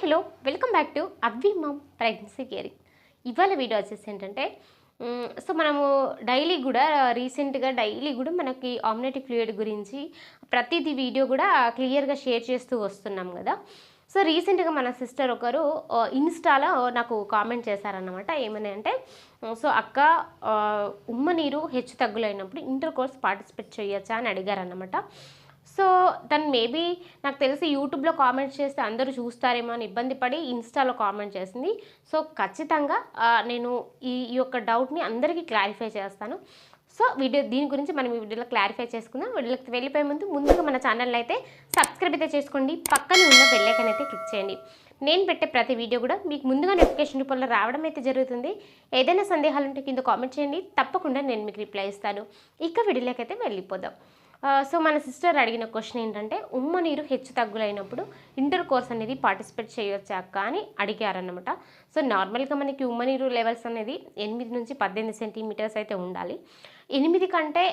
Hello welcome back to అవ్వి ma'am pregnancy caring. ఇవాళ video వచ్చేసి ఏంటంటే సో మనము రీసెంట్గా డైలీ కూడా మనకి ఆమ్నియోటిక్ ఫ్లూయిడ్ గురించి ప్రతిదీ వీడియో కూడా క్లియర్గా షేర్ చేస్తూ వస్తున్నాం కదా. సో రీసెంట్గా మన సిస్టర్ ఒకరు ఇన్స్టాలో నాకు కామెంట్ చేశారన్నమాట. ఏమని అంటే, సో అక్క, ఉమ్మ నీరు హెచ్చు తగ్గులైనప్పుడు ఇంటర్ కోర్స్ పార్టిసిపేట్ చేయొచ్చా అని అడిగారన్నమాట. సో తను మేబీ నాకు తెలిసి యూట్యూబ్లో కామెంట్స్ చేస్తే అందరూ చూస్తారేమో అని ఇబ్బంది పడి ఇన్స్టాలో కామెంట్ చేసింది. సో ఖచ్చితంగా నేను ఈ యొక్క డౌట్ని అందరికీ క్లారిఫై చేస్తాను. సో దీని గురించి మనం ఈ వీడియోలో క్లారిఫై చేసుకుందాం. వీడియోకి వెళ్ళిపోయే ముందుగా మన ఛానల్ అయితే సబ్స్క్రైబ్ అయితే చేసుకోండి, పక్కన ఉన్న బెల్ ఐకాన్ అయితే క్లిక్ చేయండి. నేను పెట్టే ప్రతి వీడియో కూడా మీకు ముందుగా నోటిఫికేషన్ రూపంలో రావడం అయితే జరుగుతుంది. ఏదైనా సందేహాలు ఉంటే కింద కామెంట్ చేయండి, తప్పకుండా నేను మీకు రిప్లై ఇస్తాను. ఇక వీడియోలోకి అయితే వెళ్ళిపోదాం. సో మన సిస్టర్ అడిగిన క్వశ్చన్ ఏంటంటే, ఉమ్మ నీరు హెచ్చు తగ్గులైనప్పుడు ఇంటర్ కోర్స్ అనేది పార్టిసిపేట్ చేయొచ్చా అక్క అని అడిగారన్నమాట. సో నార్మల్గా మనకి ఉమ్మ నీరు లెవెల్స్ అనేది 8 నుంచి 18 సెంటీమీటర్స్ అయితే ఉండాలి. 8 కంటే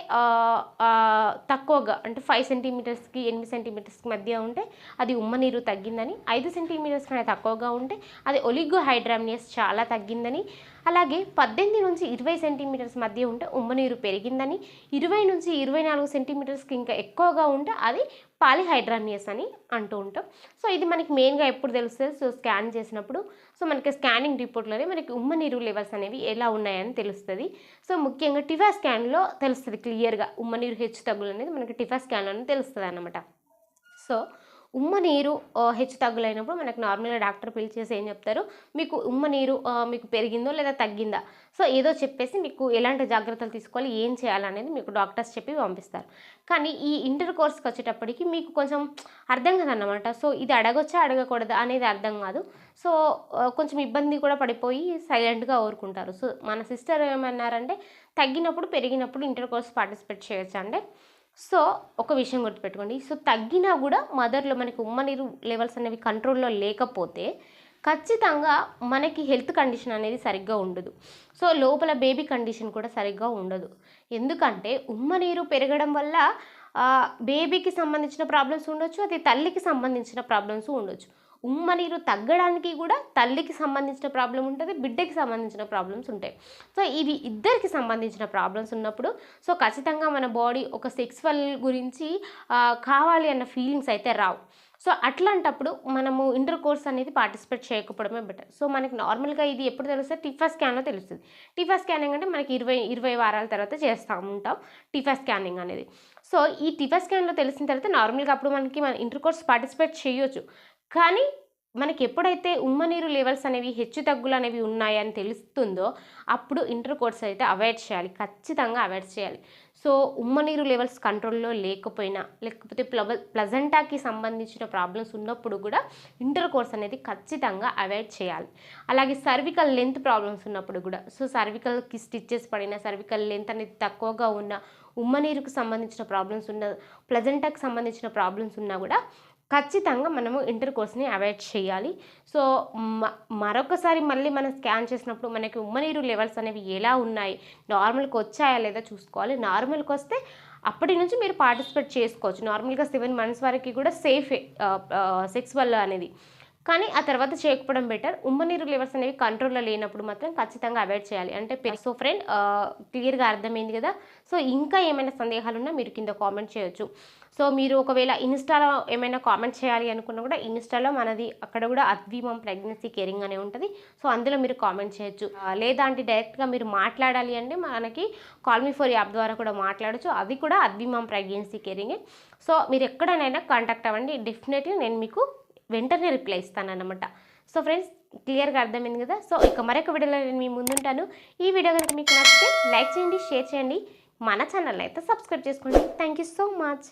తక్కువగా అంటే 5 సెంటీమీటర్స్కి 8 సెంటీమీటర్స్కి మధ్య ఉంటే అది ఉమ్మ నీరు తగ్గిందని, 5 సెంటీమీటర్స్ కన్నా తక్కువగా ఉంటే అది ఒలిగోహైడ్రామియస్ చాలా తగ్గిందని, అలాగే 18 నుంచి 20 సెంటీమీటర్స్ మధ్య ఉంటే ఉమ్మ నీరు పెరిగిందని, 20 నుంచి 24 సెంటీమీటర్స్కి ఇంకా ఎక్కువగా ఉంటే అది పాలిహైడ్రామియస్ అని అంటూ ఉంటాం. సో ఇది మనకి మెయిన్గా ఎప్పుడు తెలుస్తుంది, సో స్కాన్ చేసినప్పుడు. సో మనకి స్కానింగ్ రిపోర్ట్లోనే మనకి ఉమ్మ నీరు లెవెల్స్ అనేవి ఎలా ఉన్నాయని తెలుస్తుంది. సో ముఖ్యంగా టిఫా స్కాన్లో తెలుస్తుంది క్లియర్గా ఉమ్మ నీరు హెచ్చు తగ్గులు అనేది మనకి టిఫా స్కాన్లోనే తెలుస్తుంది అన్నమాట. సో ఉమ్మ నీరు హెచ్చు తగ్గులైనప్పుడు మనకు నార్మల్గా డాక్టర్ పిలిచేసి ఏం చెప్తారు, మీకు ఉమ్మ నీరు మీకు పెరిగిందో లేదా తగ్గిందా, సో ఏదో చెప్పేసి మీకు ఎలాంటి జాగ్రత్తలు తీసుకోవాలి, ఏం చేయాలనేది మీకు డాక్టర్స్ చెప్పి పంపిస్తారు. కానీ ఈ ఇంటర్ కోర్స్కి వచ్చేటప్పటికి మీకు కొంచెం అర్థం కాదన్నమాట. సో ఇది అడగొచ్చా అడగకూడదా అనేది అర్థం కాదు. సో కొంచెం ఇబ్బంది కూడా పడిపోయి సైలెంట్గా ఊరుకుంటారు. సో మన సిస్టర్ ఏమన్నారంటే, తగ్గినప్పుడు పెరిగినప్పుడు ఇంటర్ కోర్స్ పార్టిసిపేట్ చేయొచ్చా అంటే, సో ఒక విషయం గుర్తుపెట్టుకోండి. సో తగ్గినా కూడా మదర్లో మనకి ఉమ్మ నీరు లెవెల్స్ అనేవి కంట్రోల్లో లేకపోతే ఖచ్చితంగా మనకి హెల్త్ కండిషన్ అనేది సరిగ్గా ఉండదు. సో లోపల బేబీ కండిషన్ కూడా సరిగ్గా ఉండదు. ఎందుకంటే ఉమ్మ నీరు పెరగడం వల్ల బేబీకి సంబంధించిన ప్రాబ్లమ్స్ ఉండొచ్చు, అది తల్లికి సంబంధించిన ప్రాబ్లమ్స్ ఉండొచ్చు. ఉమ్మ నీరు తగ్గడానికి కూడా తల్లికి సంబంధించిన ప్రాబ్లం ఉంటుంది, బిడ్డకి సంబంధించిన ప్రాబ్లమ్స్ ఉంటాయి. సో ఇవి ఇద్దరికి సంబంధించిన ప్రాబ్లమ్స్ ఉన్నప్పుడు సో ఖచ్చితంగా మన బాడీ ఒక సెక్సువల్ గురించి కావాలి అన్న ఫీలింగ్స్ అయితే రావు. సో అట్లాంటప్పుడు మనము ఇంటర్ కోర్స్ అనేది పార్టిసిపేట్ చేయకపోవడమే బెటర్. సో మనకి నార్మల్గా ఇది ఎప్పుడు తెలుస్తుంది, టిఫా స్కాన్లో తెలుస్తుంది. టిఫా స్కానింగ్ అంటే మనకి 20 వారాల తర్వాత చేస్తూ ఉంటాం టిఫా స్కానింగ్ అనేది. సో ఈ టిఫా స్కాన్లో తెలిసిన తర్వాత నార్మల్గా అప్పుడు మన ఇంటర్ కోర్స్ పార్టిసిపేట్ చేయొచ్చు. కానీ మనకి ఎప్పుడైతే ఉమ్మ నీరు లెవెల్స్ అనేవి హెచ్చు తగ్గులు అనేవి ఉన్నాయని తెలుస్తుందో అప్పుడు ఇంటర్ కోర్స్ అయితే అవాయిడ్ చేయాలి, ఖచ్చితంగా అవాయిడ్ చేయాలి. సో ఉమ్మ నీరు లెవెల్స్ కంట్రోల్లో లేకపోయినా, లేకపోతే ప్లజెంటాకి సంబంధించిన ప్రాబ్లమ్స్ ఉన్నప్పుడు కూడా ఇంటర్ కోర్స్ అనేది ఖచ్చితంగా అవాయిడ్ చేయాలి. అలాగే సర్వికల్ లెంత్ ప్రాబ్లమ్స్ ఉన్నప్పుడు కూడా, సో సర్వికల్కి స్టిచ్చెస్ పడిన, సర్వికల్ లెంత్ అనేది తక్కువగా ఉన్న, ఉమ్మ నీరుకు సంబంధించిన ప్రాబ్లమ్స్ ఉన్న, ప్లజెంటాకి సంబంధించిన ప్రాబ్లమ్స్ ఉన్నా కూడా ఖచ్చితంగా మనము ఇంటర్ కోర్స్ని అవాయిడ్ చేయాలి. సో మరొకసారి మళ్ళీ మనం స్కాన్ చేసినప్పుడు మనకి ఉమ్మ నీరు లెవెల్స్ అనేవి ఎలా ఉన్నాయి, నార్మల్కి వచ్చాయా లేదా చూసుకోవాలి. నార్మల్కి వస్తే అప్పటి నుంచి మీరు పార్టిసిపేట్ చేసుకోవచ్చు. నార్మల్గా 7 months వరకు కూడా సేఫే సెక్స్ వల్ల అనేది, కానీ ఆ తర్వాత చేయకపోవడం బెటర్. ఉమ్మ నీరు లెవెల్స్ అనేవి కంట్రోల్లో లేనప్పుడు మాత్రం ఖచ్చితంగా అవాయిడ్ చేయాలి అంటే. సో ఫ్రెండ్, క్లియర్గా అర్థమైంది కదా. సో ఇంకా ఏమైనా సందేహాలు ఉన్నా మీరు కింద కామెంట్ చేయొచ్చు. సో మీరు ఒకవేళ ఇన్స్టాలో ఏమైనా కామెంట్ చేయాలి అనుకున్నా కూడా ఇన్స్టాలో మనది అక్కడ కూడా అవ్వి మామ్ ప్రెగ్నెన్సీ కేరింగ్ అనే ఉంటుంది. సో అందులో మీరు కామెంట్ చేయొచ్చు. లేదా అంటే డైరెక్ట్గా మీరు మాట్లాడాలి అంటే మనకి కాల్ మీ ఫర్ యాప్ ద్వారా కూడా మాట్లాడచ్చు, అది కూడా అవ్వి మామ్ ప్రెగ్నెన్సీ కేరింగే. సో మీరు ఎక్కడైనా కాంటాక్ట్ అవ్వండి, డెఫినెట్లీ నేను మీకు వెంటనే రిప్లై ఇస్తానన్నమాట. సో ఫ్రెండ్స్, క్లియర్గా అర్థమైంది కదా. సో ఇక మరొక వీడియోలో నేను మీ ముందుంటాను. ఈ వీడియో కనుక మీకు నచ్చితే లైక్ చేయండి, షేర్ చేయండి, మన ఛానల్ అయితే సబ్స్క్రైబ్ చేసుకోండి. Thank you so much.